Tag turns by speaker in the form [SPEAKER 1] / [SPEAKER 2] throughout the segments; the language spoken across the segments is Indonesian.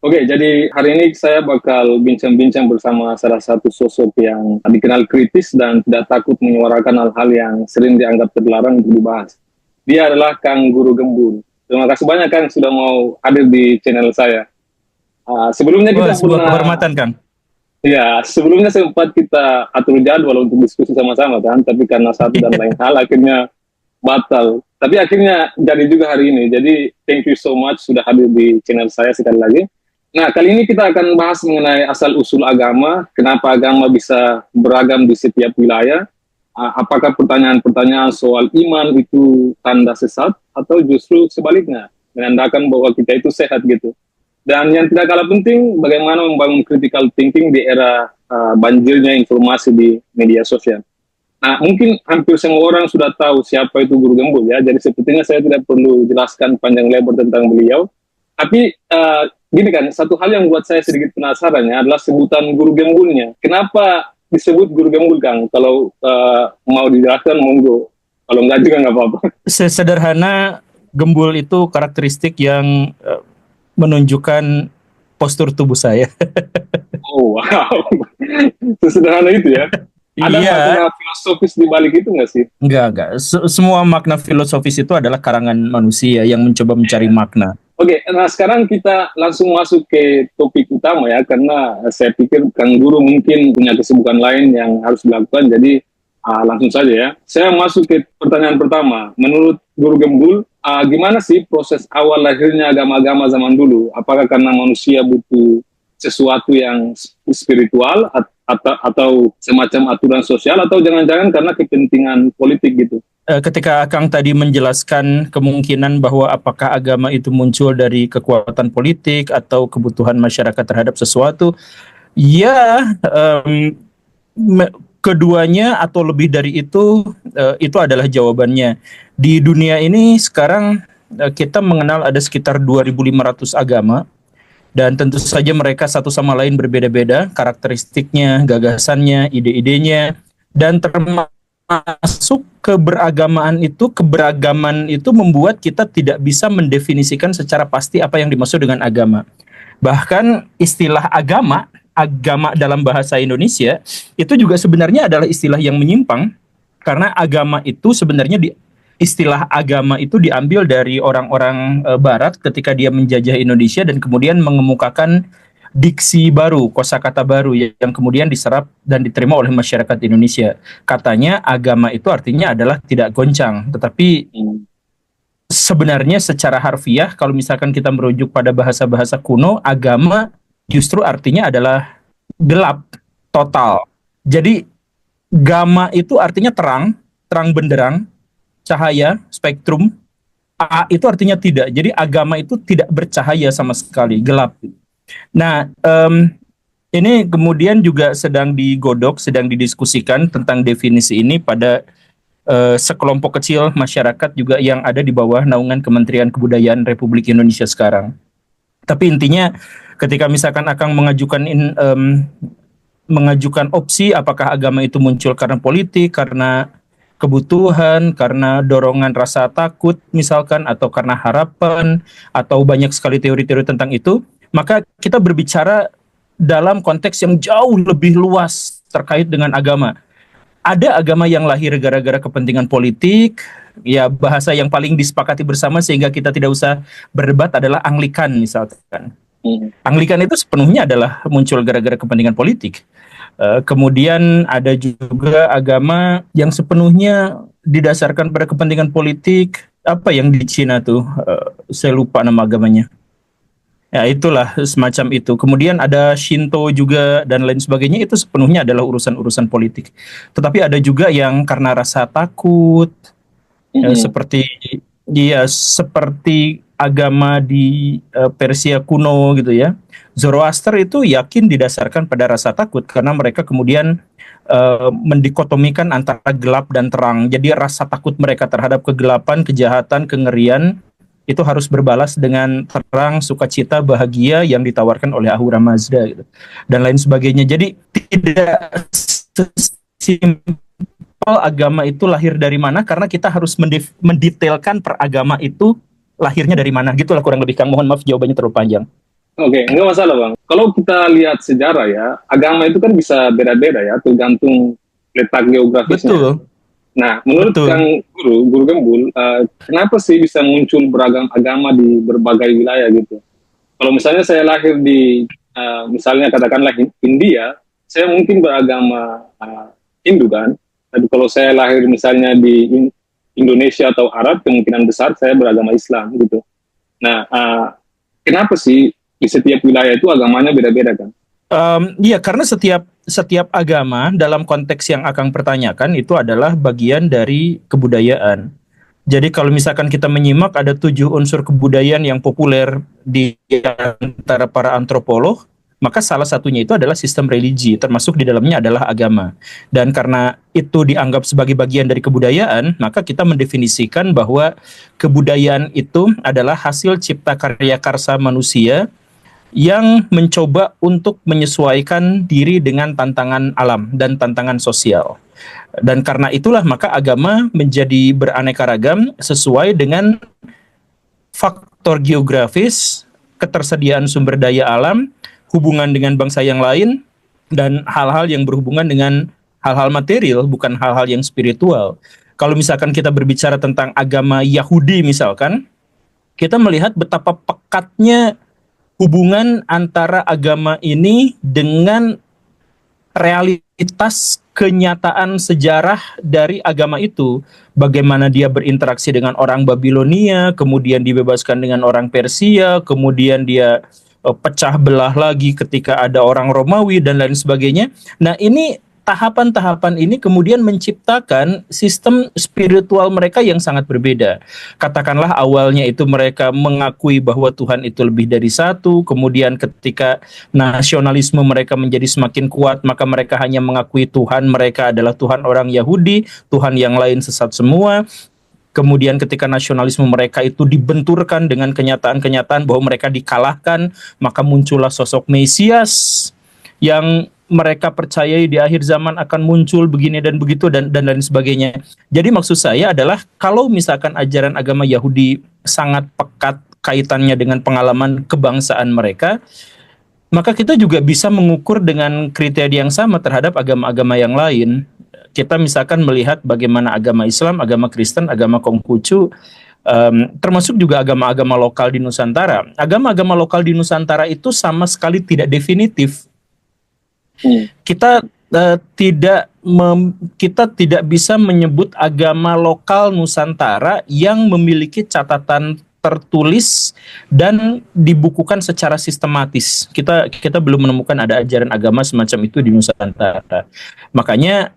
[SPEAKER 1] Oke, jadi hari ini saya bakal bincang-bincang bersama salah satu sosok yang dikenal kritis dan tidak takut menyuarakan hal-hal yang sering dianggap terlarang untuk dibahas. Dia adalah Kang Guru Gembul. Terima kasih banyak Kang sudah mau hadir di channel saya. Sebelumnya
[SPEAKER 2] Wah,
[SPEAKER 1] kita
[SPEAKER 2] sebuah
[SPEAKER 1] pernah,
[SPEAKER 2] kehormatan, Kang.
[SPEAKER 1] ya sebelumnya sempat kita atur jadwal untuk diskusi sama-sama kan, tapi karena satu dan lain hal akhirnya batal. Tapi akhirnya jadi juga hari ini. Jadi thank you so much sudah hadir di channel saya sekali lagi. Nah, kali ini kita akan bahas mengenai asal-usul agama, kenapa agama bisa beragam di setiap wilayah, apakah pertanyaan-pertanyaan soal iman itu tanda sesat, atau justru sebaliknya, menandakan bahwa kita itu sehat gitu. Dan yang tidak kalah penting, bagaimana membangun critical thinking di era banjirnya informasi di media sosial. Nah, mungkin hampir semua orang sudah tahu siapa itu Guru Gembul ya, jadi sepertinya saya tidak perlu jelaskan panjang lebar tentang beliau. Tapi gini kan, satu hal yang buat saya sedikit penasaran ya adalah sebutan Guru Gembulnya. Kenapa disebut Guru Gembul, Kang? Kalau mau dijelaskan, monggo. Kalau enggak juga nggak apa-apa.
[SPEAKER 2] Sesederhana, gembul itu karakteristik yang menunjukkan postur tubuh saya.
[SPEAKER 1] Oh, wow. Sesederhana itu ya. Ada
[SPEAKER 2] Iya,
[SPEAKER 1] makna filosofis di balik itu nggak sih?
[SPEAKER 2] enggak. Semua makna filosofis itu adalah karangan manusia yang mencoba mencari makna.
[SPEAKER 1] Oke, nah sekarang kita langsung masuk ke topik utama ya, karena saya pikir Kang Guru mungkin punya kesibukan lain yang harus dilakukan, jadi langsung saja ya. Saya masuk ke pertanyaan pertama. Menurut Guru Gembul, gimana sih proses awal lahirnya agama-agama zaman dulu? Apakah karena manusia butuh sesuatu yang spiritual atau semacam aturan sosial, atau jangan-jangan karena kepentingan politik gitu?
[SPEAKER 2] Ketika Kang tadi menjelaskan kemungkinan bahwa apakah agama itu muncul dari kekuatan politik atau kebutuhan masyarakat terhadap sesuatu, ya, keduanya atau lebih dari itu adalah jawabannya. Di dunia ini sekarang kita mengenal ada sekitar 2.500 agama, dan tentu saja mereka satu sama lain berbeda-beda karakteristiknya, gagasannya, ide-idenya, dan termasuk keberagaman itu membuat kita tidak bisa mendefinisikan secara pasti apa yang dimaksud dengan agama. Bahkan istilah agama dalam bahasa Indonesia itu juga sebenarnya adalah istilah yang menyimpang, karena istilah agama itu diambil dari orang-orang Barat ketika dia menjajah Indonesia dan kemudian mengemukakan diksi baru, kosakata baru yang kemudian diserap dan diterima oleh masyarakat Indonesia. Katanya agama itu artinya adalah tidak goncang, tetapi
[SPEAKER 1] Hmm.
[SPEAKER 2] sebenarnya secara harfiah kalau misalkan kita merujuk pada bahasa-bahasa kuno, agama justru artinya adalah gelap total. Jadi gama itu artinya terang, terang benderang, cahaya, spektrum. A itu artinya tidak. Jadi agama itu tidak bercahaya sama sekali, gelap. Nah, ini kemudian juga sedang digodok, sedang didiskusikan tentang definisi ini pada sekelompok kecil masyarakat juga yang ada di bawah naungan Kementerian Kebudayaan Republik Indonesia sekarang. Tapi intinya ketika misalkan akan mengajukan opsi apakah agama itu muncul karena politik, karena kebutuhan, karena dorongan rasa takut misalkan, atau karena harapan, atau banyak sekali teori-teori tentang itu, maka kita berbicara dalam konteks yang jauh lebih luas terkait dengan agama. Ada agama yang lahir gara-gara kepentingan politik, ya bahasa yang paling disepakati bersama sehingga kita tidak usah berdebat adalah Anglikan misalkan.
[SPEAKER 1] Hmm.
[SPEAKER 2] Anglikan itu sepenuhnya adalah muncul gara-gara kepentingan politik. Kemudian ada juga agama yang sepenuhnya didasarkan pada kepentingan politik. Apa yang di Cina tuh? Saya lupa nama agamanya. Ya itulah semacam itu. Kemudian ada Shinto juga dan lain sebagainya, itu sepenuhnya adalah urusan-urusan politik. Tetapi ada juga yang karena rasa takut,
[SPEAKER 1] Hmm.
[SPEAKER 2] seperti seperti agama di Persia kuno gitu ya. Zoroaster itu yakin didasarkan pada rasa takut karena mereka kemudian mendikotomikan antara gelap dan terang. Jadi rasa takut mereka terhadap kegelapan, kejahatan, kengerian itu harus berbalas dengan terang, sukacita, bahagia yang ditawarkan oleh Ahura Mazda gitu, dan lain sebagainya. Jadi tidak sesimpel agama itu lahir dari mana, karena kita harus mendetailkan per agama itu lahirnya dari mana. Gitulah kurang lebih, Kang. Mohon maaf jawabannya terlalu panjang.
[SPEAKER 1] Oke, nggak masalah Bang. Kalau kita lihat sejarah ya, agama itu kan bisa beda-beda ya, tergantung letak geografisnya.
[SPEAKER 2] Betul,
[SPEAKER 1] Nah, menurut
[SPEAKER 2] betul.
[SPEAKER 1] Guru Gembul, kenapa sih bisa muncul beragam agama di berbagai wilayah gitu? Kalau misalnya saya lahir di, misalnya katakanlah India, saya mungkin beragama Hindu kan. Tapi kalau saya lahir misalnya di Indonesia atau Arab, kemungkinan besar saya beragama Islam gitu. Nah, kenapa sih di setiap wilayah itu agamanya beda-beda kan?
[SPEAKER 2] Iya, karena setiap setiap agama dalam konteks yang akan pertanyakan itu adalah bagian dari kebudayaan. Jadi kalau misalkan kita menyimak ada 7 unsur kebudayaan yang populer di antara para antropolog, maka salah satunya itu adalah sistem religi, termasuk di dalamnya adalah agama. Dan karena itu dianggap sebagai bagian dari kebudayaan, maka kita mendefinisikan bahwa kebudayaan itu adalah hasil cipta karya karsa manusia yang mencoba untuk menyesuaikan diri dengan tantangan alam dan tantangan sosial. Dan karena itulah maka agama menjadi beraneka ragam sesuai dengan faktor geografis, ketersediaan sumber daya alam, hubungan dengan bangsa yang lain, dan hal-hal yang berhubungan dengan hal-hal material, bukan hal-hal yang spiritual. Kalau misalkan kita berbicara tentang agama Yahudi misalkan, kita melihat betapa pekatnya hubungan antara agama ini dengan realitas kenyataan sejarah dari agama itu, bagaimana dia berinteraksi dengan orang Babilonia, kemudian dibebaskan dengan orang Persia, kemudian dia pecah belah lagi ketika ada orang Romawi dan lain sebagainya. Nah, ini tahapan-tahapan ini kemudian menciptakan sistem spiritual mereka yang sangat berbeda. Katakanlah awalnya itu mereka mengakui bahwa Tuhan itu lebih dari satu, kemudian ketika nasionalisme mereka menjadi semakin kuat, maka mereka hanya mengakui Tuhan mereka adalah Tuhan orang Yahudi, Tuhan yang lain sesat semua. Kemudian ketika nasionalisme mereka itu dibenturkan dengan kenyataan-kenyataan bahwa mereka dikalahkan, maka muncullah sosok Mesias yang mereka percayai di akhir zaman akan muncul begini dan begitu dan lain sebagainya. Jadi maksud saya adalah kalau misalkan ajaran agama Yahudi sangat pekat kaitannya dengan pengalaman kebangsaan mereka, maka kita juga bisa mengukur dengan kriteria yang sama terhadap agama-agama yang lain. Kita misalkan melihat bagaimana agama Islam, agama Kristen, agama Konghucu, termasuk juga agama-agama lokal di Nusantara. Agama-agama lokal di Nusantara itu sama sekali tidak definitif. Kita kita tidak bisa menyebut agama lokal Nusantara yang memiliki catatan tertulis dan dibukukan secara sistematis. Kita belum menemukan ada ajaran agama semacam itu di Nusantara. Makanya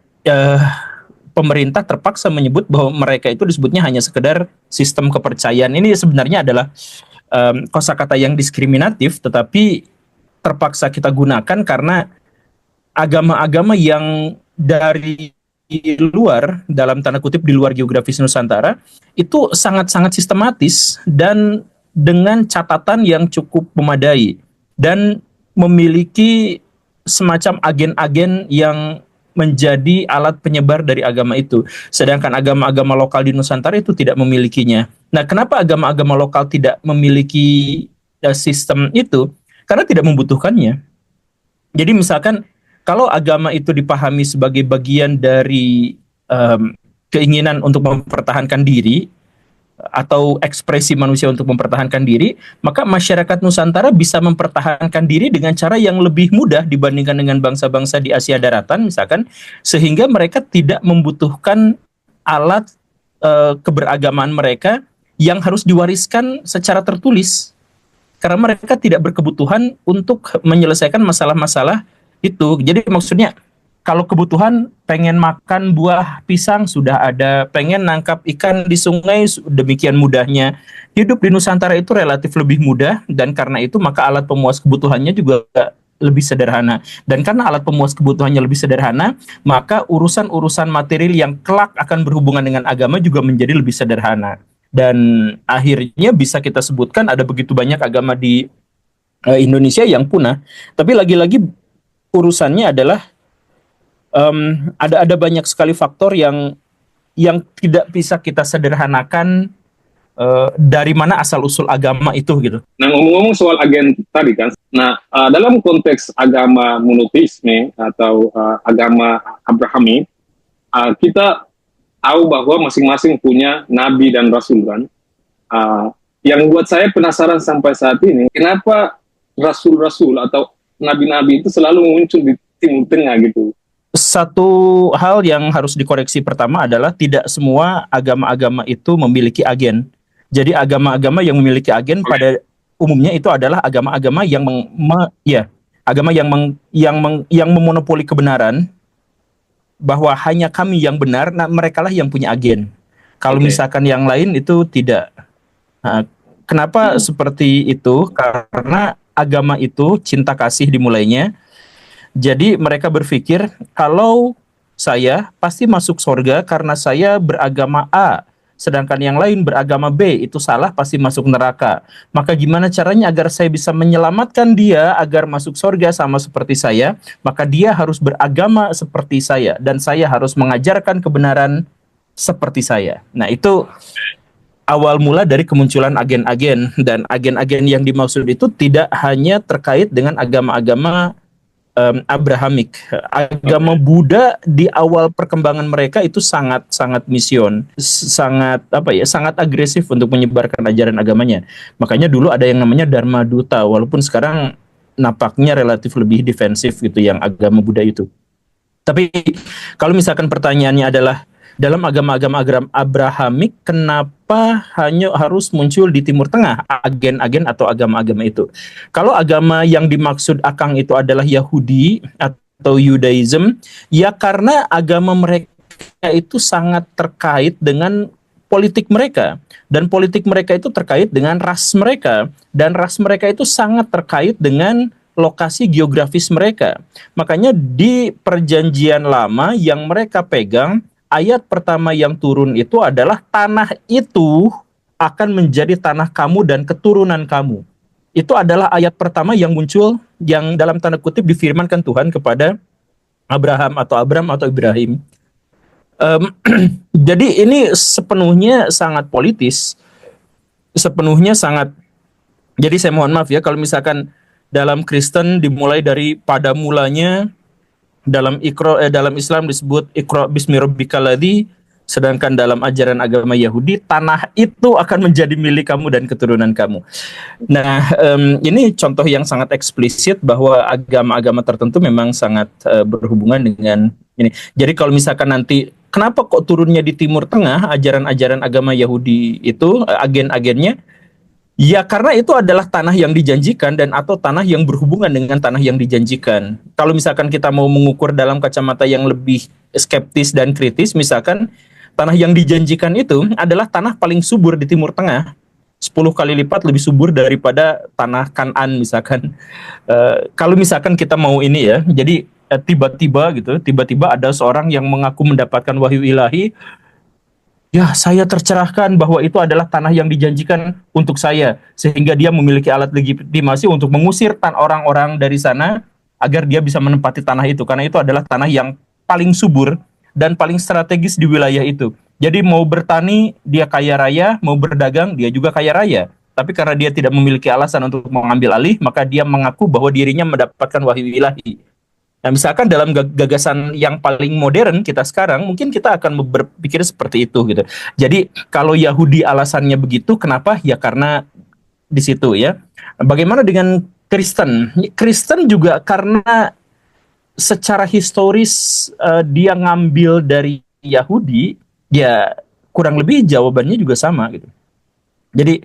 [SPEAKER 2] pemerintah terpaksa menyebut bahwa mereka itu disebutnya hanya sekedar sistem kepercayaan. Ini sebenarnya adalah kosakata yang diskriminatif, tetapi terpaksa kita gunakan karena agama-agama yang dari luar, dalam tanda kutip di luar geografis Nusantara, itu sangat-sangat sistematis dan dengan catatan yang cukup memadai dan memiliki semacam agen-agen yang menjadi alat penyebar dari agama itu. Sedangkan agama-agama lokal di Nusantara itu tidak memilikinya. Nah, kenapa agama-agama lokal tidak memiliki sistem itu? Karena tidak membutuhkannya. Jadi misalkan kalau agama itu dipahami sebagai bagian dari keinginan untuk mempertahankan diri atau ekspresi manusia untuk mempertahankan diri, maka masyarakat Nusantara bisa mempertahankan diri dengan cara yang lebih mudah dibandingkan dengan bangsa-bangsa di Asia Daratan misalkan, sehingga mereka tidak membutuhkan alat keberagamaan mereka yang harus diwariskan secara tertulis, karena mereka tidak berkebutuhan untuk menyelesaikan masalah-masalah itu. Jadi maksudnya kalau kebutuhan pengen makan buah pisang sudah ada, pengen nangkap ikan di sungai demikian mudahnya. Hidup di Nusantara itu relatif lebih mudah, dan karena itu maka alat pemuas kebutuhannya juga lebih sederhana. Dan karena alat pemuas kebutuhannya lebih sederhana, maka urusan-urusan material yang kelak akan berhubungan dengan agama juga menjadi lebih sederhana. Dan akhirnya bisa kita sebutkan ada begitu banyak agama di Indonesia yang punah. Tapi lagi-lagi urusannya adalah ada banyak sekali faktor yang tidak bisa kita sederhanakan dari mana asal usul agama itu gitu.
[SPEAKER 1] Nah, ngomong-ngomong soal agen tadi kan, nah dalam konteks agama monoteisme atau agama Abrahami, kita tahu bahwa masing-masing punya nabi dan rasul kan. Yang buat saya penasaran sampai saat ini, kenapa rasul-rasul atau nabi-nabi itu selalu muncul di Timur Tengah gitu?
[SPEAKER 2] Satu hal yang harus dikoreksi pertama adalah tidak semua agama-agama itu memiliki agen. Jadi agama-agama yang memiliki agen pada umumnya itu adalah agama-agama yang agama yang memonopoli kebenaran, bahwa hanya kami yang benar, nah mereka lah yang punya agen. Kalau misalkan yang lain itu tidak. Nah, kenapa seperti itu? Karena agama itu cinta kasih dimulainya. Jadi mereka berpikir kalau saya pasti masuk surga karena saya beragama A, sedangkan yang lain beragama B, itu salah, pasti masuk neraka. Maka gimana caranya agar saya bisa menyelamatkan dia agar masuk surga sama seperti saya? Maka dia harus beragama seperti saya dan saya harus mengajarkan kebenaran seperti saya. Nah, itu awal mula dari kemunculan agen-agen, dan agen-agen yang dimaksud itu tidak hanya terkait dengan agama-agama Abrahamik. Agama Buddha di awal perkembangan mereka itu sangat mision, sangat agresif untuk menyebarkan ajaran agamanya. Makanya dulu ada yang namanya Dharma Duta, walaupun sekarang nampaknya relatif lebih defensif gitu yang agama Buddha itu. Tapi kalau misalkan pertanyaannya adalah dalam agama-agama Abrahamik, kenapa hanya harus muncul di Timur Tengah agen-agen atau agama-agama itu? Kalau agama yang dimaksud Akang itu adalah Yahudi atau Judaism, ya karena agama mereka itu sangat terkait dengan politik mereka, dan politik mereka itu terkait dengan ras mereka, dan ras mereka itu sangat terkait dengan lokasi geografis mereka. Makanya di perjanjian lama yang mereka pegang, ayat pertama yang turun itu adalah tanah itu akan menjadi tanah kamu dan keturunan kamu. Itu adalah ayat pertama yang muncul, yang dalam tanda kutip difirmankan Tuhan kepada Abraham atau Abram atau Ibrahim. Jadi ini sepenuhnya sangat politis, sepenuhnya sangat. Jadi saya mohon maaf ya kalau misalkan dalam Kristen dimulai dari pada mulanya, dalam dalam Islam disebut Iqra bismi rabbikal ladzi, sedangkan dalam ajaran agama Yahudi tanah itu akan menjadi milik kamu dan keturunan kamu. Nah, ini contoh yang sangat eksplisit bahwa agama-agama tertentu memang sangat berhubungan dengan ini. Jadi kalau misalkan nanti kenapa kok turunnya di Timur Tengah ajaran-ajaran agama Yahudi itu, agen-agennya, ya karena itu adalah tanah yang dijanjikan dan atau tanah yang berhubungan dengan tanah yang dijanjikan. Kalau misalkan kita mau mengukur dalam kacamata yang lebih skeptis dan kritis, misalkan tanah yang dijanjikan itu adalah tanah paling subur di Timur Tengah, 10 kali lipat lebih subur daripada tanah Kanaan misalkan. Kalau misalkan kita mau ini ya, jadi tiba-tiba ada seorang yang mengaku mendapatkan wahyu ilahi. Ya, saya tercerahkan bahwa itu adalah tanah yang dijanjikan untuk saya, sehingga dia memiliki alat legitimasi untuk mengusir orang-orang dari sana agar dia bisa menempati tanah itu, karena itu adalah tanah yang paling subur dan paling strategis di wilayah itu. Jadi mau bertani dia kaya raya, mau berdagang dia juga kaya raya. Tapi karena dia tidak memiliki alasan untuk mengambil alih, maka dia mengaku bahwa dirinya mendapatkan wahyu ilahi. Nah, misalkan dalam gagasan yang paling modern kita sekarang, mungkin kita akan berpikir seperti itu gitu. Jadi kalau Yahudi alasannya begitu, kenapa? Ya karena di situ ya. Bagaimana dengan Kristen? Kristen juga karena secara historis dia ngambil dari Yahudi, ya kurang lebih jawabannya juga sama gitu. Jadi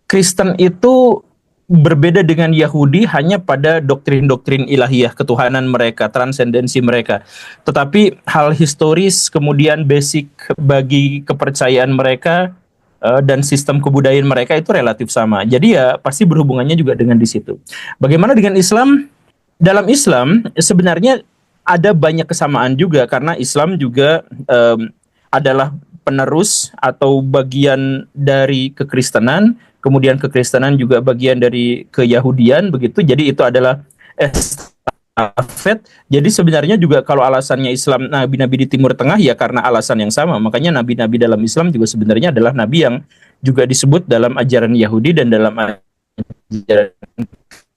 [SPEAKER 2] Kristen itu berbeda dengan Yahudi hanya pada doktrin-doktrin ilahiyah ketuhanan mereka, transendensi mereka. Tetapi hal historis kemudian basic bagi kepercayaan mereka dan sistem kebudayaan mereka itu relatif sama. Jadi ya pasti berhubungannya juga dengan di situ. Bagaimana dengan Islam? Dalam Islam sebenarnya ada banyak kesamaan juga, karena Islam juga adalah penerus atau bagian dari kekristenan. Kemudian kekristenan juga bagian dari keyahudian begitu. Jadi itu adalah estafet. Jadi sebenarnya juga kalau alasannya Islam nabi-nabi di Timur Tengah ya karena alasan yang sama. Makanya nabi-nabi dalam Islam juga sebenarnya adalah nabi yang juga disebut dalam ajaran Yahudi dan dalam ajaran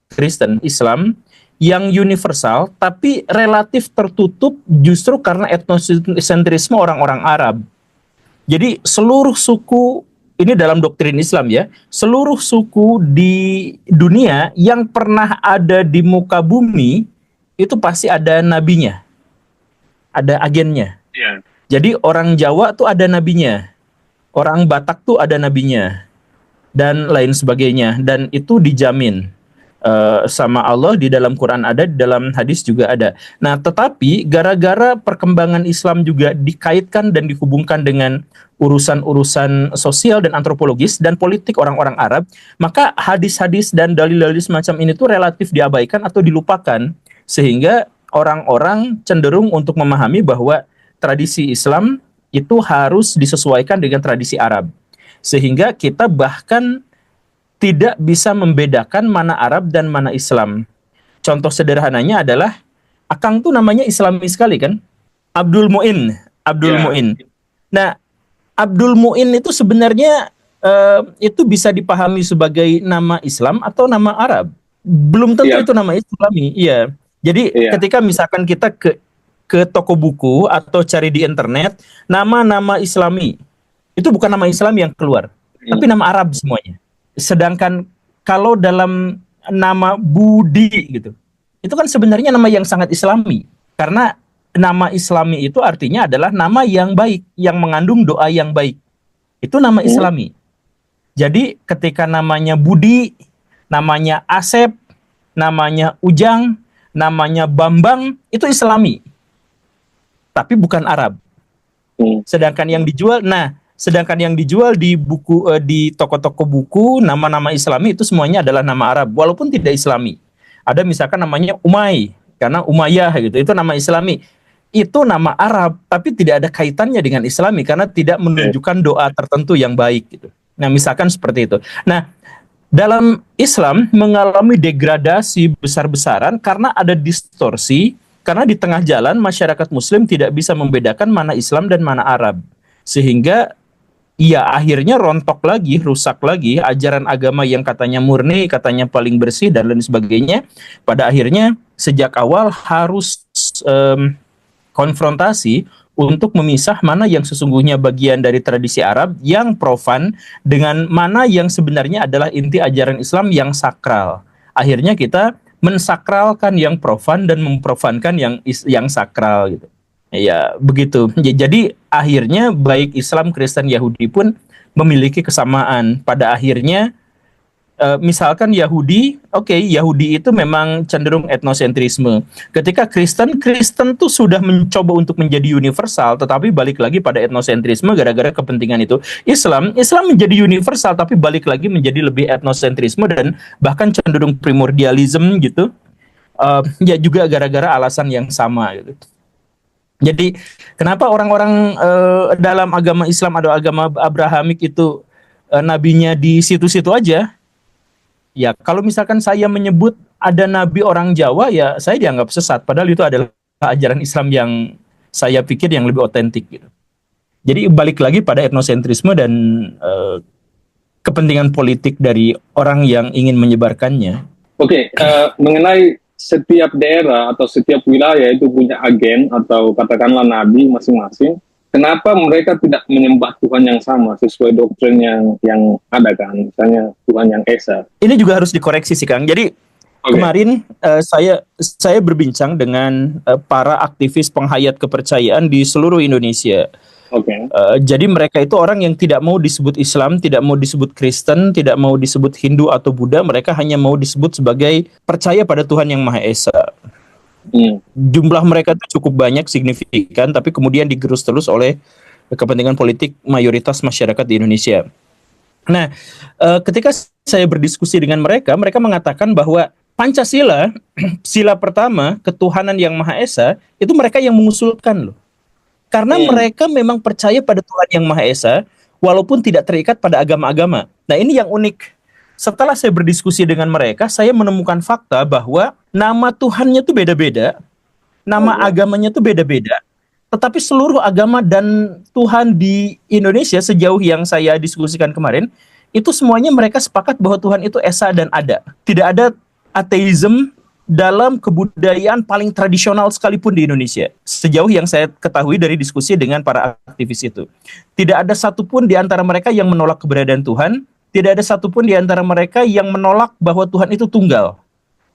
[SPEAKER 2] Kristen, Islam, yang universal tapi relatif tertutup justru karena etnosentrisme orang-orang Arab. Jadi seluruh suku, ini dalam doktrin Islam ya, seluruh suku di dunia yang pernah ada di muka bumi itu pasti ada nabinya, ada agennya.
[SPEAKER 1] Iya.
[SPEAKER 2] Jadi orang Jawa tuh ada nabinya, orang Batak tuh ada nabinya, dan lain sebagainya. Dan itu dijamin sama Allah, di dalam Quran ada, di dalam hadis juga ada. Nah, tetapi gara-gara perkembangan Islam juga dikaitkan dan dihubungkan dengan urusan-urusan sosial dan antropologis dan politik orang-orang Arab, maka hadis-hadis dan dalil-dalil semacam ini tuh relatif diabaikan atau dilupakan, sehingga orang-orang cenderung untuk memahami bahwa tradisi Islam itu harus disesuaikan dengan tradisi Arab. Sehingga kita bahkan tidak bisa membedakan mana Arab dan mana Islam. Contoh sederhananya adalah, Akang tuh namanya Islami sekali kan? Abdul Muin. Abdul
[SPEAKER 1] Ya.
[SPEAKER 2] Muin. Nah, Abdul Muin itu sebenarnya itu bisa dipahami sebagai nama Islam atau nama Arab. Belum tentu
[SPEAKER 1] Iya.
[SPEAKER 2] itu nama Islami. Iya. Jadi
[SPEAKER 1] Iya.
[SPEAKER 2] ketika misalkan kita ke toko buku atau cari di internet nama-nama Islami, itu bukan nama Islam yang keluar, tapi nama Arab semuanya. Sedangkan kalau dalam nama Budi gitu, itu kan sebenarnya nama yang sangat Islami, karena nama Islami itu artinya adalah nama yang baik, yang mengandung doa yang baik. Itu nama Islami. Jadi ketika namanya Budi, namanya Asep, namanya Ujang, namanya Bambang, itu Islami, tapi bukan Arab. Sedangkan yang dijual di buku, di toko-toko buku, nama-nama Islami itu semuanya adalah nama Arab, walaupun tidak Islami. Ada misalkan namanya Umay, karena Umayyah gitu, itu nama Islami. Itu nama Arab, tapi tidak ada kaitannya dengan Islami karena tidak menunjukkan doa tertentu yang baik gitu. Nah, misalkan seperti itu. Nah, dalam Islam mengalami degradasi besar-besaran karena ada distorsi, karena di tengah jalan masyarakat Muslim tidak bisa membedakan mana Islam dan mana Arab. Sehingga ya akhirnya rontok lagi, rusak lagi ajaran agama yang katanya murni, katanya paling bersih dan lain sebagainya. Pada akhirnya sejak awal harus konfrontasi untuk memisah mana yang sesungguhnya bagian dari tradisi Arab yang profan dengan mana yang sebenarnya adalah inti ajaran Islam yang sakral. Akhirnya kita mensakralkan yang profan dan memprofankan yang sakral gitu. Ya, begitu. Jadi akhirnya baik Islam, Kristen, Yahudi pun memiliki kesamaan. Pada akhirnya misalkan Yahudi, Yahudi itu memang cenderung etnosentrisme. Ketika Kristen tuh sudah mencoba untuk menjadi universal, tetapi balik lagi pada etnosentrisme gara-gara kepentingan itu. Islam menjadi universal, tapi balik lagi menjadi lebih etnosentrisme dan bahkan cenderung primordialism gitu. Ya juga gara-gara alasan yang sama gitu. Jadi kenapa orang-orang dalam agama Islam atau agama Abrahamik itu nabinya di situ-situ aja? Ya, kalau misalkan saya menyebut ada nabi orang Jawa, ya saya dianggap sesat. Padahal itu adalah ajaran Islam yang saya pikir yang lebih otentik gitu. Jadi balik lagi pada etnosentrisme dan kepentingan politik dari orang yang ingin menyebarkannya.
[SPEAKER 1] Oke, mengenai setiap daerah atau setiap wilayah itu punya agen atau katakanlah nabi masing-masing. Kenapa mereka tidak menyembah Tuhan yang sama sesuai doktrin yang ada kan? Misalnya Tuhan yang Esa.
[SPEAKER 2] Ini juga harus dikoreksi sih Kang. Jadi kemarin saya berbincang dengan para aktivis penghayat kepercayaan di seluruh Indonesia. Jadi mereka itu orang yang tidak mau disebut Islam, tidak mau disebut Kristen, tidak mau disebut Hindu atau Buddha. Mereka hanya mau disebut sebagai percaya pada Tuhan yang Maha Esa. Jumlah mereka itu cukup banyak, signifikan, tapi kemudian digerus terus oleh kepentingan politik mayoritas masyarakat di Indonesia. Nah, ketika saya berdiskusi dengan mereka mengatakan bahwa Pancasila, sila pertama, ketuhanan yang Maha Esa, itu mereka yang mengusulkan loh. Karena mereka memang percaya pada Tuhan yang Maha Esa, walaupun tidak terikat pada agama-agama. Nah, ini yang unik. Setelah saya berdiskusi dengan mereka, saya menemukan fakta bahwa nama Tuhannya tuh beda-beda, nama agamanya tuh beda-beda, Tetapi seluruh agama dan Tuhan di Indonesia sejauh yang saya diskusikan kemarin, itu semuanya mereka sepakat bahwa Tuhan itu esa dan ada. Tidak ada ateisme dalam kebudayaan paling tradisional sekalipun di Indonesia. Sejauh yang saya ketahui dari diskusi dengan para aktivis itu. Tidak ada satupun di antara mereka yang menolak keberadaan Tuhan, tidak ada satupun di antara mereka yang menolak bahwa Tuhan itu tunggal.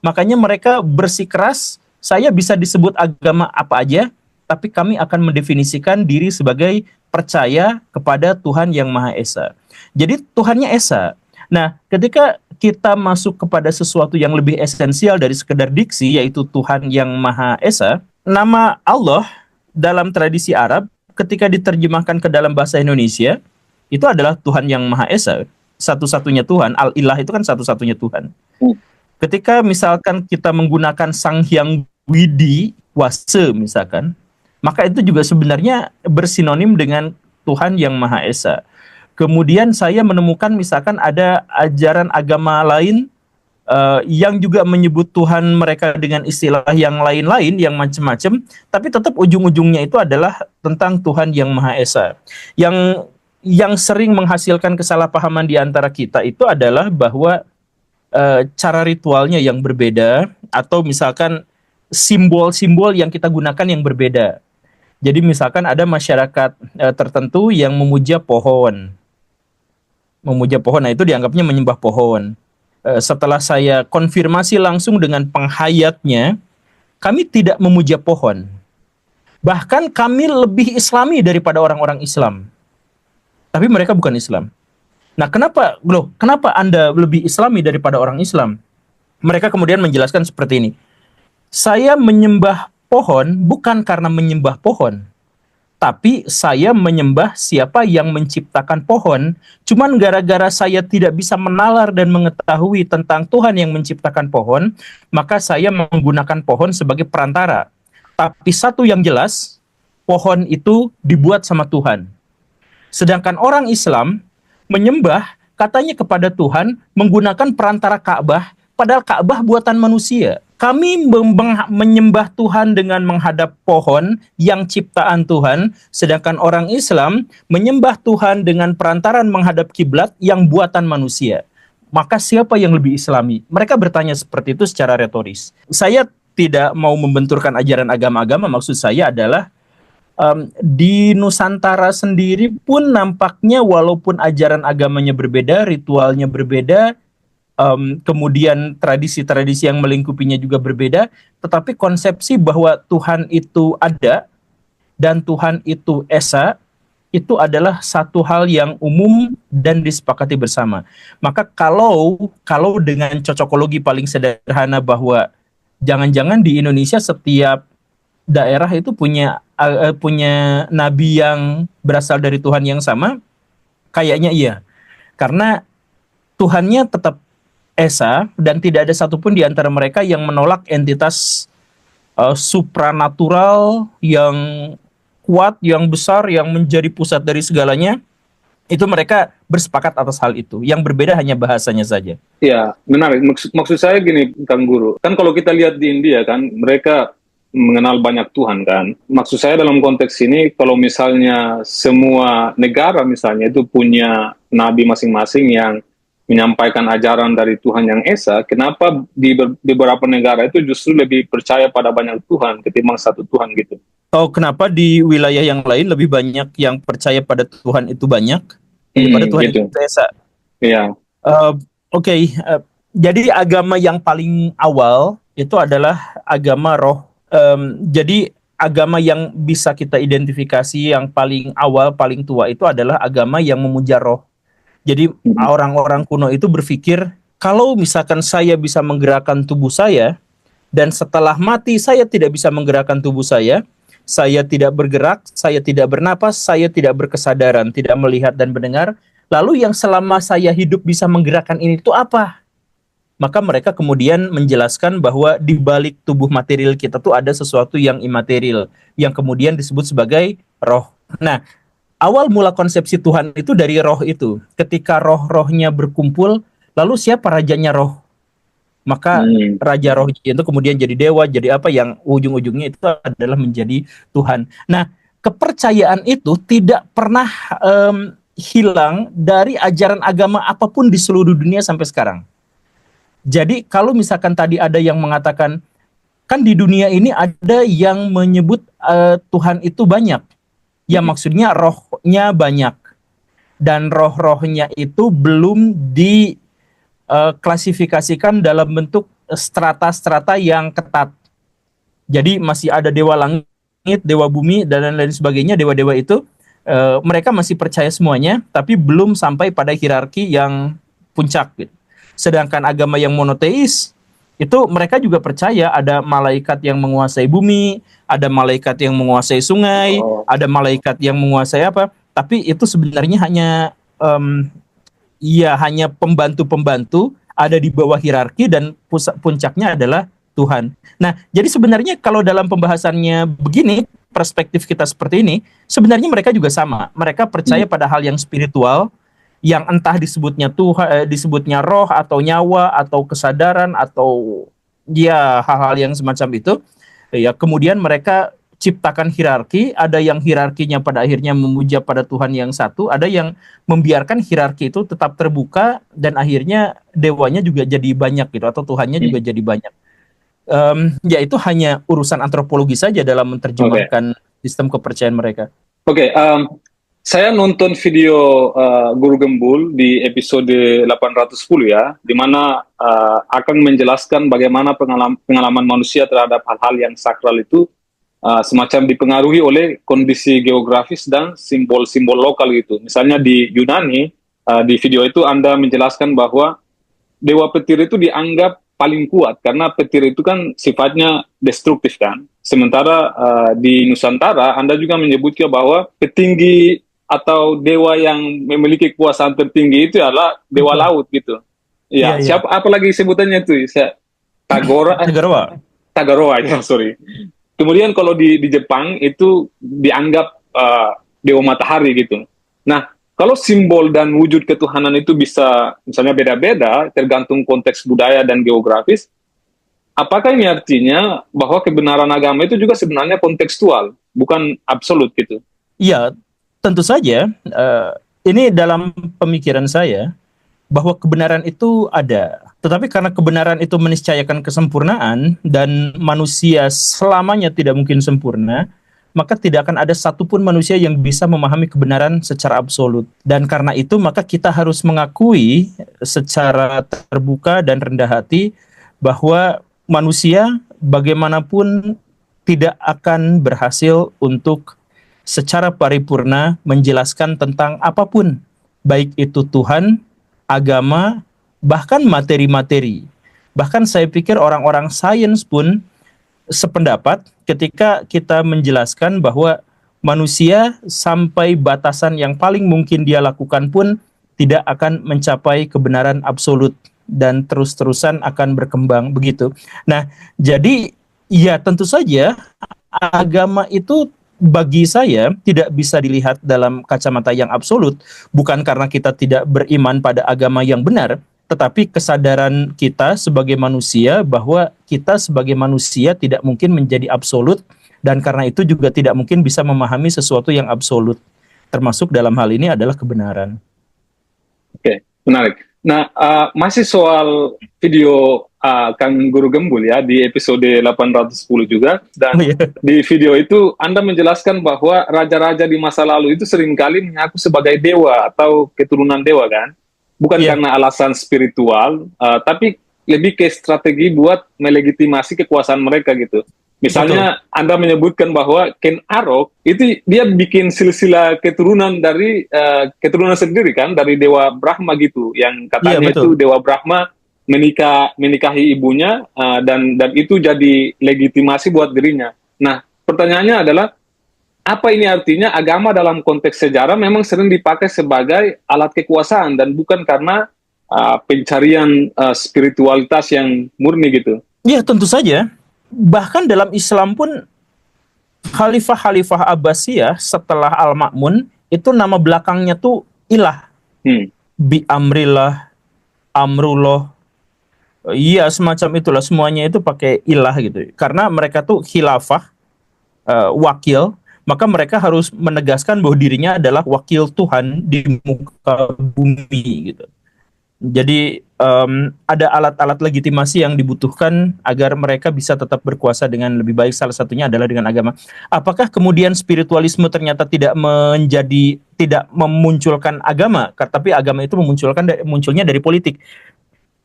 [SPEAKER 2] Makanya mereka bersikeras, saya bisa disebut agama apa aja, tapi kami akan mendefinisikan diri sebagai percaya kepada Tuhan yang Maha Esa. Jadi Tuhannya Esa. Nah, ketika kita masuk kepada sesuatu yang lebih esensial dari sekedar diksi, yaitu Tuhan yang Maha Esa, nama Allah dalam tradisi Arab, ketika diterjemahkan ke dalam bahasa Indonesia, itu adalah Tuhan yang Maha Esa. Satu-satunya Tuhan, Al-Ilah itu kan satu-satunya Tuhan. Ketika misalkan kita menggunakan Sang Hyang Widi Wase misalkan, maka itu juga sebenarnya bersinonim dengan Tuhan yang Maha Esa. Kemudian saya menemukan misalkan ada ajaran agama lain yang juga menyebut Tuhan mereka dengan istilah yang lain-lain, yang macam-macam, tapi tetap ujung-ujungnya itu adalah tentang Tuhan yang Maha Esa. Yang sering menghasilkan kesalahpahaman di antara kita itu adalah bahwa cara ritualnya yang berbeda, atau misalkan simbol-simbol yang kita gunakan yang berbeda. Jadi misalkan ada masyarakat tertentu yang memuja pohon. Nah itu dianggapnya menyembah pohon. Setelah saya konfirmasi langsung dengan penghayatnya, kami tidak memuja pohon. Bahkan kami lebih Islami daripada orang-orang Islam. Tapi mereka bukan Islam. Nah, kenapa Anda lebih Islami daripada orang Islam? Mereka kemudian menjelaskan seperti ini. Saya menyembah pohon bukan karena menyembah pohon, tapi saya menyembah siapa yang menciptakan pohon. Cuman gara-gara saya tidak bisa menalar dan mengetahui tentang Tuhan yang menciptakan pohon, maka saya menggunakan pohon sebagai perantara. Tapi satu yang jelas, pohon itu dibuat sama Tuhan. Sedangkan orang Islam menyembah katanya kepada Tuhan menggunakan perantara Ka'bah, padahal Ka'bah buatan manusia. Kami menyembah Tuhan dengan menghadap pohon yang ciptaan Tuhan, sedangkan orang Islam menyembah Tuhan dengan perantaran menghadap kiblat yang buatan manusia. Maka siapa yang lebih Islami? Mereka bertanya seperti itu secara retoris. Saya tidak mau membenturkan ajaran agama-agama, maksud saya adalah di Nusantara sendiri pun nampaknya walaupun ajaran agamanya berbeda, ritualnya berbeda, kemudian tradisi-tradisi yang melingkupinya juga berbeda, tetapi konsepsi bahwa Tuhan itu ada dan Tuhan itu esa, itu adalah satu hal yang umum dan disepakati bersama. Maka kalau dengan cocokologi paling sederhana bahwa jangan-jangan di Indonesia setiap daerah itu punya nabi yang berasal dari Tuhan yang sama, kayaknya iya. Karena Tuhannya tetap esa dan tidak ada satupun di antara mereka yang menolak entitas supranatural yang kuat, yang besar, yang menjadi pusat dari segalanya. Itu mereka bersepakat atas hal itu. Yang berbeda hanya bahasanya saja.
[SPEAKER 1] Ya, menarik. Maksud saya gini, Kang Guru. Kan kalau kita lihat di India kan, mereka mengenal banyak Tuhan kan. Maksud saya dalam konteks ini, kalau misalnya semua negara misalnya itu punya nabi masing-masing yang menyampaikan ajaran dari Tuhan yang esa, kenapa di beberapa negara itu justru lebih percaya pada banyak Tuhan ketimbang satu Tuhan gitu?
[SPEAKER 2] Oh, kenapa di wilayah yang lain lebih banyak yang percaya pada Tuhan itu banyak daripada Tuhan
[SPEAKER 1] gitu.
[SPEAKER 2] itu esa?
[SPEAKER 1] Iya.
[SPEAKER 2] Oke. Jadi agama yang paling awal itu adalah agama roh. Jadi agama yang bisa kita identifikasi yang paling awal, paling tua itu adalah agama yang memuja roh. Jadi orang-orang kuno itu berpikir, kalau misalkan saya bisa menggerakkan tubuh saya, dan setelah mati saya tidak bisa menggerakkan tubuh saya tidak bergerak, saya tidak bernapas, saya tidak berkesadaran, tidak melihat dan mendengar, lalu yang selama saya hidup bisa menggerakkan ini itu apa? Maka mereka kemudian menjelaskan bahwa di balik tubuh material kita tuh ada sesuatu yang imaterial, yang kemudian disebut sebagai roh. Nah, awal mula konsepsi Tuhan itu dari roh itu. Ketika roh-rohnya berkumpul, lalu siapa rajanya roh? Maka raja roh itu kemudian jadi dewa, jadi apa yang ujung-ujungnya itu adalah menjadi Tuhan. Nah, kepercayaan itu tidak pernah hilang dari ajaran agama apapun di seluruh dunia sampai sekarang. Jadi kalau misalkan tadi ada yang mengatakan, kan di dunia ini ada yang menyebut Tuhan itu banyak. Ya maksudnya rohnya banyak. Dan roh-rohnya itu belum diklasifikasikan dalam bentuk strata-strata yang ketat. Jadi masih ada dewa langit, dewa bumi, dan lain-lain sebagainya. Dewa-dewa itu mereka masih percaya semuanya, tapi belum sampai pada hierarki yang puncak. Gitu. Sedangkan agama yang monoteis, itu mereka juga percaya ada malaikat yang menguasai bumi, ada malaikat yang menguasai sungai, ada malaikat yang menguasai apa. Tapi itu sebenarnya hanya hanya pembantu-pembantu, ada di bawah hierarki, dan puncaknya adalah Tuhan. Nah, jadi sebenarnya kalau dalam pembahasannya begini, perspektif kita seperti ini, sebenarnya mereka juga sama. Mereka percaya pada hal yang spiritual, yang entah disebutnya Tuhan, disebutnya roh atau nyawa atau kesadaran atau ya hal-hal yang semacam itu. Ya, kemudian mereka ciptakan hierarki, ada yang hierarkinya pada akhirnya memuja pada Tuhan yang satu, ada yang membiarkan hierarki itu tetap terbuka dan akhirnya dewanya juga jadi banyak gitu, atau Tuhannya juga jadi banyak. Ya itu hanya urusan antropologi saja dalam menerjemahkan sistem kepercayaan mereka.
[SPEAKER 1] Saya nonton video Guru Gembul di episode 810 ya, di mana akan menjelaskan bagaimana pengalaman manusia terhadap hal-hal yang sakral itu semacam dipengaruhi oleh kondisi geografis dan simbol-simbol lokal gitu. Misalnya di Yunani, di video itu Anda menjelaskan bahwa dewa petir itu dianggap paling kuat karena petir itu kan sifatnya destruktif kan. Sementara di Nusantara Anda juga menyebutkan bahwa petinggi atau dewa yang memiliki kekuasaan tertinggi itu adalah dewa laut gitu. Ya, siapa apalagi sebutannya itu? Tagaroa ya, sorry. Kemudian kalau di Jepang itu dianggap dewa matahari gitu. Nah, kalau simbol dan wujud ketuhanan itu bisa misalnya beda-beda tergantung konteks budaya dan geografis, apakah ini artinya bahwa kebenaran agama itu juga sebenarnya kontekstual, bukan absolut gitu?
[SPEAKER 2] Iya, tentu saja. Ini dalam pemikiran saya bahwa kebenaran itu ada. Tetapi karena kebenaran itu meniscayakan kesempurnaan dan manusia selamanya tidak mungkin sempurna, maka tidak akan ada satupun manusia yang bisa memahami kebenaran secara absolut. Dan karena itu maka kita harus mengakui secara terbuka dan rendah hati bahwa manusia bagaimanapun tidak akan berhasil untuk secara paripurna menjelaskan tentang apapun, baik itu Tuhan, agama, bahkan materi-materi. Bahkan saya pikir orang-orang sains pun sependapat ketika kita menjelaskan bahwa manusia sampai batasan yang paling mungkin dia lakukan pun tidak akan mencapai kebenaran absolut dan terus-terusan akan berkembang begitu. Nah, jadi ya tentu saja agama itu bagi saya tidak bisa dilihat dalam kacamata yang absolut, bukan karena kita tidak beriman pada agama yang benar, tetapi kesadaran kita sebagai manusia bahwa kita sebagai manusia tidak mungkin menjadi absolut, dan karena itu juga tidak mungkin bisa memahami sesuatu yang absolut, termasuk dalam hal ini adalah kebenaran.
[SPEAKER 1] Oke, menarik. Nah, masih soal video Kang Guru Gembul ya di episode 810 juga, dan di video itu Anda menjelaskan bahwa raja-raja di masa lalu itu seringkali mengaku sebagai dewa atau keturunan dewa kan, bukan karena alasan spiritual, tapi lebih ke strategi buat melegitimasi kekuasaan mereka gitu. Misalnya Anda menyebutkan bahwa Ken Arok itu dia bikin silsilah keturunan dari keturunan sendiri kan, dari Dewa Brahma gitu, yang katanya itu Dewa Brahma menikahi ibunya, dan itu jadi legitimasi buat dirinya. Nah, pertanyaannya adalah apa ini artinya agama dalam konteks sejarah memang sering dipakai sebagai alat kekuasaan dan bukan karena pencarian spiritualitas yang murni gitu?
[SPEAKER 2] Ya, tentu saja. Bahkan dalam Islam pun Khalifah-Khalifah Abbasiyah setelah Al-Ma'mun itu nama belakangnya tuh ilah. Bi amrillah, amrullah. Iya, semacam itulah, semuanya itu pakai ilah gitu. Karena mereka tuh khilafah, wakil, maka mereka harus menegaskan bahwa dirinya adalah wakil Tuhan di muka bumi gitu. Jadi ada alat-alat legitimasi yang dibutuhkan agar mereka bisa tetap berkuasa dengan lebih baik. Salah satunya adalah dengan agama. Apakah kemudian spiritualisme ternyata tidak memunculkan agama, tapi agama itu munculnya dari politik.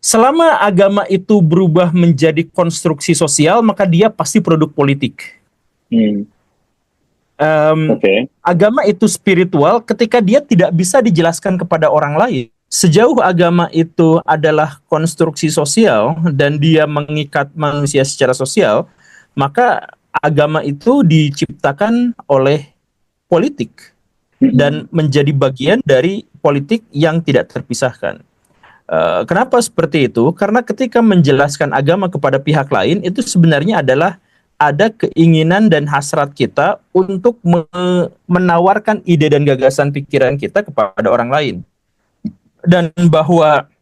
[SPEAKER 2] Selama agama itu berubah menjadi konstruksi sosial, maka dia pasti produk politik. Agama itu spiritual ketika dia tidak bisa dijelaskan kepada orang lain. Sejauh agama itu adalah konstruksi sosial dan dia mengikat manusia secara sosial, maka agama itu diciptakan oleh politik dan menjadi bagian dari politik yang tidak terpisahkan. Kenapa seperti itu? Karena ketika menjelaskan agama kepada pihak lain, itu sebenarnya adalah ada keinginan dan hasrat kita untuk menawarkan ide dan gagasan pikiran kita kepada orang lain. Dan bahwa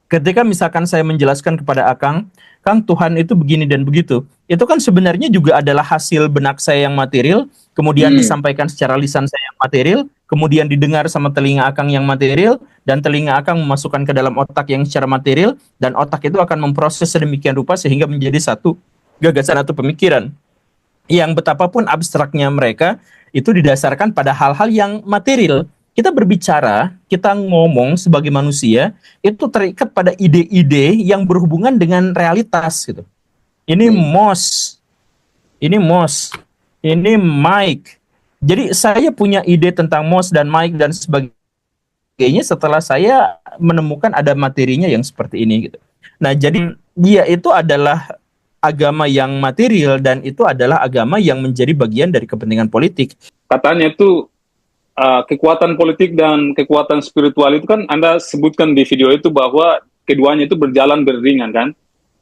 [SPEAKER 2] ketika misalkan saya menjelaskan kepada Akang, Kang, Tuhan itu begini dan begitu, itu kan sebenarnya juga adalah hasil benak saya yang material, kemudian disampaikan secara lisan saya yang material, kemudian didengar sama telinga Akang yang material, dan telinga Akang memasukkan ke dalam otak yang secara material, dan otak itu akan memproses sedemikian rupa sehingga menjadi satu gagasan atau pemikiran. Yang betapapun abstraknya mereka, itu didasarkan pada hal-hal yang material. Kita berbicara, kita ngomong sebagai manusia, itu terikat pada ide-ide yang berhubungan dengan realitas gitu. Ini MOS, ini Mike. Jadi saya punya ide tentang MOS dan Mike dan sebagainya setelah saya menemukan ada materinya yang seperti ini gitu. Nah, jadi dia itu adalah agama yang material dan itu adalah agama yang menjadi bagian dari kepentingan politik.
[SPEAKER 1] Katanya itu kekuatan politik dan kekuatan spiritual itu kan Anda sebutkan di video itu bahwa keduanya itu berjalan beriringan kan.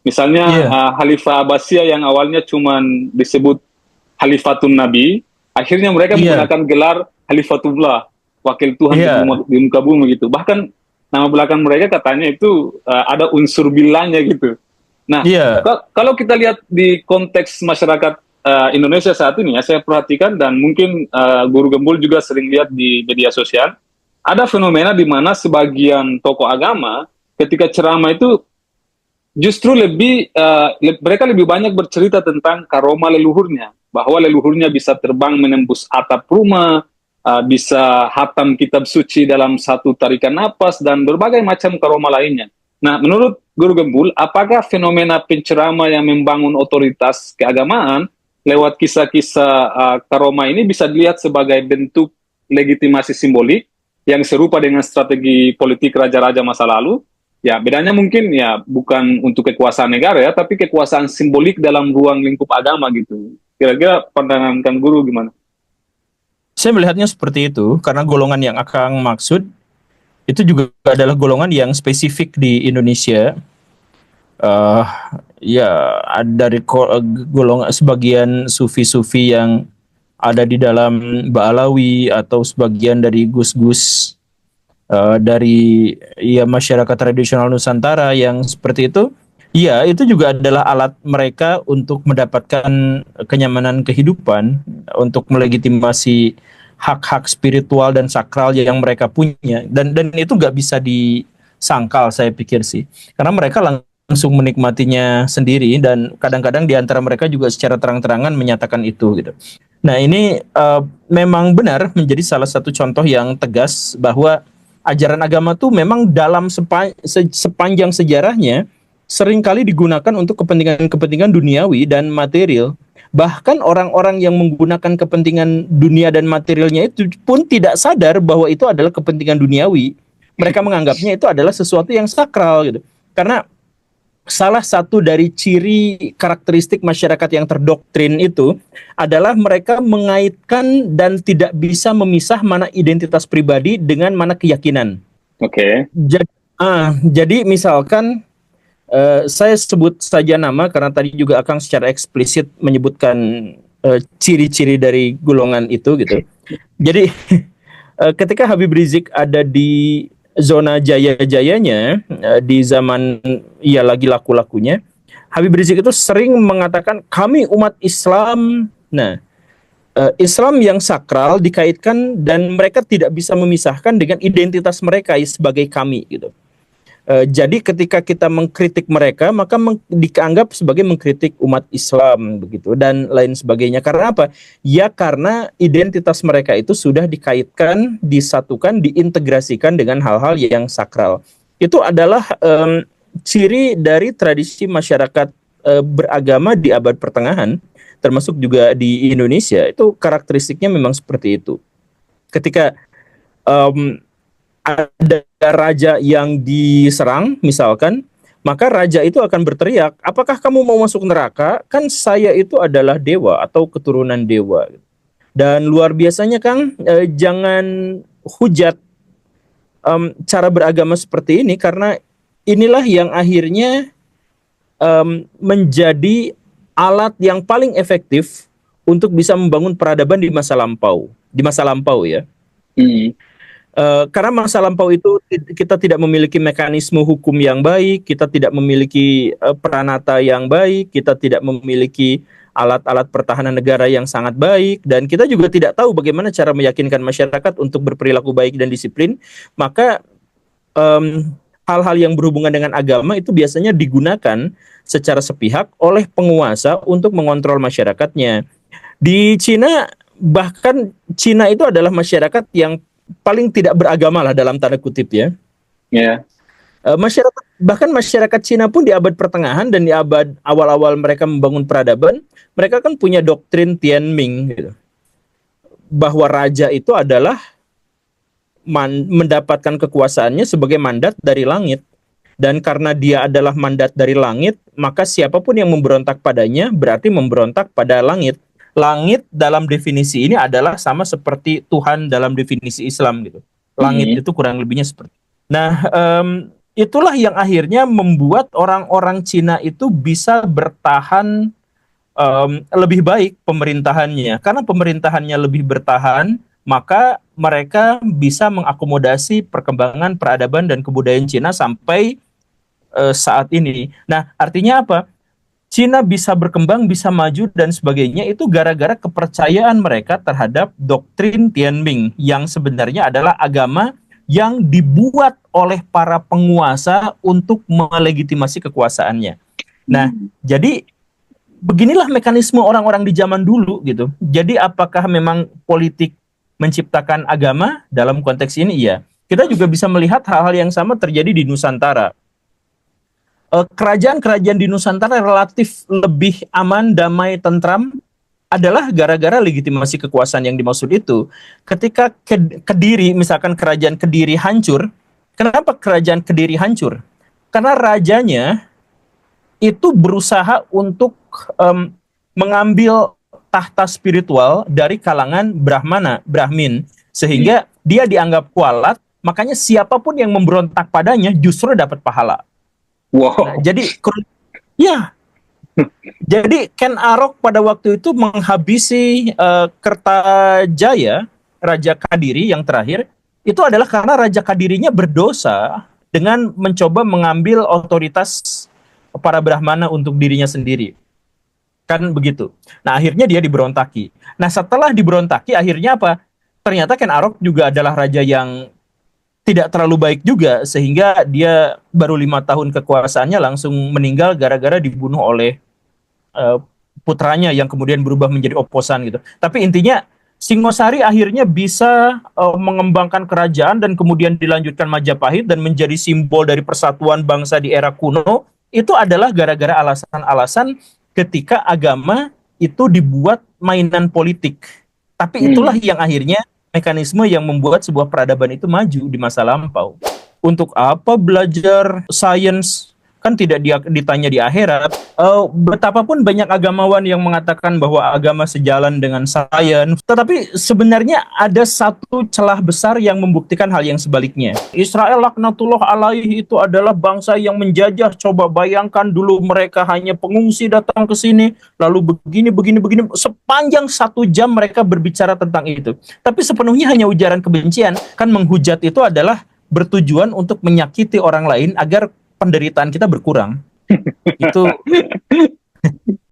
[SPEAKER 1] Misalnya Khalifah Abbasiyah yang awalnya cuma disebut Khalifatun Nabi, akhirnya mereka menggunakan gelar Khalifatullah, wakil Tuhan di muka bumi gitu. Bahkan nama belakang mereka katanya itu ada unsur bilahnya gitu. Nah, kalau kita lihat di konteks masyarakat Indonesia saat ini, ya, saya perhatikan dan mungkin Guru Gembul juga sering lihat di media sosial, ada fenomena di mana sebagian tokoh agama ketika ceramah itu justru mereka lebih banyak bercerita tentang karoma leluhurnya, bahwa leluhurnya bisa terbang menembus atap rumah, bisa hatam kitab suci dalam satu tarikan napas, dan berbagai macam karoma lainnya. Nah, menurut Guru Gembul, apakah fenomena penceramah yang membangun otoritas keagamaan lewat kisah-kisah karoma ini bisa dilihat sebagai bentuk legitimasi simbolik yang serupa dengan strategi politik raja-raja masa lalu? Ya, bedanya mungkin ya bukan untuk kekuasaan negara ya, tapi kekuasaan simbolik dalam ruang lingkup agama gitu. Kira-kira pandangan Kang Guru gimana?
[SPEAKER 2] Saya melihatnya seperti itu, karena golongan yang Akang maksud itu juga adalah golongan yang spesifik di Indonesia. Dari golongan sebagian sufi-sufi yang ada di dalam Ba'alawi atau sebagian dari gus-gus dari masyarakat tradisional Nusantara yang seperti itu. Ya, itu juga adalah alat mereka untuk mendapatkan kenyamanan kehidupan, untuk melegitimasi hak-hak spiritual dan sakral yang mereka punya, dan itu nggak bisa disangkal, saya pikir sih, karena mereka langsung menikmatinya sendiri dan kadang-kadang di antara mereka juga secara terang-terangan menyatakan itu gitu. Nah, ini memang benar menjadi salah satu contoh yang tegas bahwa ajaran agama tuh memang dalam sepanjang sejarahnya seringkali digunakan untuk kepentingan duniawi dan material. Bahkan orang-orang yang menggunakan kepentingan dunia dan materialnya itu pun tidak sadar bahwa itu adalah kepentingan duniawi. Mereka menganggapnya itu adalah sesuatu yang sakral gitu. Karena salah satu dari ciri karakteristik masyarakat yang terdoktrin itu adalah mereka mengaitkan dan tidak bisa memisah mana identitas pribadi dengan mana keyakinan.
[SPEAKER 1] Oke.
[SPEAKER 2] Jadi misalkan saya sebut saja nama karena tadi juga Akang secara eksplisit menyebutkan ciri-ciri dari golongan itu gitu. Jadi ketika Habib Rizik ada di zona jaya-jayanya di zaman ia lagi laku-lakunya, Habib Rizik itu sering mengatakan kami umat Islam. Nah, Islam yang sakral dikaitkan dan mereka tidak bisa memisahkan dengan identitas mereka sebagai kami gitu. Jadi ketika kita mengkritik mereka, maka dianggap sebagai mengkritik umat Islam begitu dan lain sebagainya. Karena apa? Ya karena identitas mereka itu sudah dikaitkan, disatukan, diintegrasikan dengan hal-hal yang sakral. Itu adalah ciri dari tradisi masyarakat beragama di abad pertengahan, termasuk juga di Indonesia. Itu karakteristiknya memang seperti itu. Ketika ada raja yang diserang misalkan, maka raja itu akan berteriak, apakah kamu mau masuk neraka? Kan saya itu adalah dewa atau keturunan dewa. Dan luar biasanya Kang, jangan hujat cara beragama seperti ini, karena inilah yang akhirnya menjadi alat yang paling efektif untuk bisa membangun peradaban di masa lampau ya. Karena masa lampau itu kita tidak memiliki mekanisme hukum yang baik, kita tidak memiliki peranata yang baik, kita tidak memiliki alat-alat pertahanan negara yang sangat baik, dan kita juga tidak tahu bagaimana cara meyakinkan masyarakat untuk berperilaku baik dan disiplin. Maka hal-hal yang berhubungan dengan agama itu biasanya digunakan secara sepihak oleh penguasa untuk mengontrol masyarakatnya. Di Cina, bahkan Cina itu adalah masyarakat yang paling tidak beragama lah dalam tanda kutip ya.
[SPEAKER 1] Yeah.
[SPEAKER 2] Bahkan masyarakat Cina pun di abad pertengahan dan di abad awal-awal mereka membangun peradaban, mereka kan punya doktrin Tianming gitu. Bahwa raja itu adalah mendapatkan kekuasaannya sebagai mandat dari langit. Dan karena dia adalah mandat dari langit, maka siapapun yang memberontak padanya berarti memberontak pada langit. Langit dalam definisi ini adalah sama seperti Tuhan dalam definisi Islam gitu. Langit itu kurang lebihnya seperti. Nah, itulah yang akhirnya membuat orang-orang Cina itu bisa bertahan lebih baik pemerintahannya. Karena pemerintahannya lebih bertahan, maka mereka bisa mengakomodasi perkembangan peradaban dan kebudayaan Cina sampai saat ini. Nah, artinya apa? Cina bisa berkembang, bisa maju dan sebagainya itu gara-gara kepercayaan mereka terhadap doktrin Tianming yang sebenarnya adalah agama yang dibuat oleh para penguasa untuk melegitimasi kekuasaannya. Nah, jadi beginilah mekanisme orang-orang di zaman dulu gitu. Jadi apakah memang politik menciptakan agama dalam konteks ini? Iya. Kita juga bisa melihat hal-hal yang sama terjadi di Nusantara. Kerajaan-kerajaan di Nusantara relatif lebih aman, damai, tentram adalah gara-gara legitimasi kekuasaan yang dimaksud itu. Ketika Kediri, misalkan kerajaan Kediri hancur, kenapa kerajaan Kediri hancur? Karena rajanya itu berusaha untuk mengambil tahta spiritual dari kalangan Brahmin, sehingga dia dianggap kualat, makanya siapapun yang memberontak padanya justru dapat pahala.
[SPEAKER 1] Wow.
[SPEAKER 2] Nah, jadi Ken Arok pada waktu itu menghabisi Kertajaya, Raja Kadiri yang terakhir, itu adalah karena Raja Kadirinya berdosa dengan mencoba mengambil otoritas para Brahmana untuk dirinya sendiri. Kan begitu. Nah, akhirnya dia diberontaki. Nah, setelah diberontaki, akhirnya apa? Ternyata Ken Arok juga adalah raja yang tidak terlalu baik juga, sehingga dia baru 5 tahun kekuasaannya langsung meninggal gara-gara dibunuh oleh putranya yang kemudian berubah menjadi oposan gitu. Tapi intinya Singosari akhirnya bisa mengembangkan kerajaan dan kemudian dilanjutkan Majapahit dan menjadi simbol dari persatuan bangsa di era kuno. Itu adalah gara-gara alasan-alasan ketika agama itu dibuat mainan politik. Tapi itulah yang akhirnya mekanisme yang membuat sebuah peradaban itu maju di masa lampau. Untuk apa belajar sains? Kan tidak ditanya di akhirat. Betapapun banyak agamawan yang mengatakan bahwa agama sejalan dengan sains, tetapi sebenarnya ada satu celah besar yang membuktikan hal yang sebaliknya. Israel laknatullah alaihi itu adalah bangsa yang menjajah. Coba bayangkan dulu mereka hanya pengungsi datang ke sini, lalu begini. Sepanjang 1 jam mereka berbicara tentang itu. Tapi sepenuhnya hanya ujaran kebencian. Kan menghujat itu adalah bertujuan untuk menyakiti orang lain agar penderitaan kita berkurang. Itu